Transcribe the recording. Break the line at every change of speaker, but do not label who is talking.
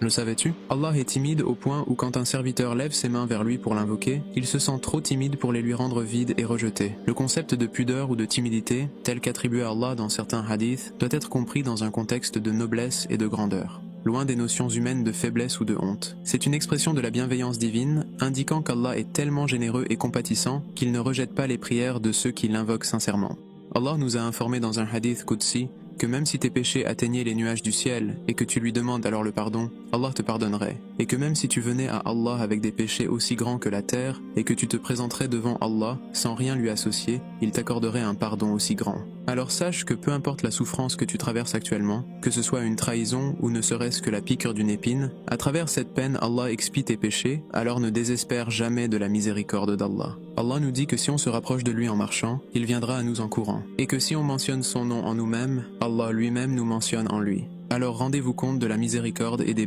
Le savais-tu? Allah est timide au point où quand un serviteur lève ses mains vers lui pour l'invoquer, il se sent trop timide pour les lui rendre vides et rejetés. Le concept de pudeur ou de timidité, tel qu'attribué à Allah dans certains hadiths, doit être compris dans un contexte de noblesse et de grandeur, loin des notions humaines de faiblesse ou de honte. C'est une expression de la bienveillance divine, indiquant qu'Allah est tellement généreux et compatissant qu'il ne rejette pas les prières de ceux qui l'invoquent sincèrement. Allah nous a informé dans un hadith Qudsi que même si tes péchés atteignaient les nuages du ciel et que tu lui demandes alors le pardon, Allah te pardonnerait. Et que même si tu venais à Allah avec des péchés aussi grands que la terre et que tu te présenterais devant Allah sans rien lui associer, il t'accorderait un pardon aussi grand. Alors sache que peu importe la souffrance que tu traverses actuellement, que ce soit une trahison ou ne serait-ce que la piqûre d'une épine, à travers cette peine Allah expie tes péchés, alors ne désespère jamais de la miséricorde d'Allah. Allah nous dit que si on se rapproche de lui en marchant, il viendra à nous en courant, et que si on mentionne son nom en nous-mêmes, Allah lui-même nous mentionne en lui. Alors rendez-vous compte de la miséricorde et des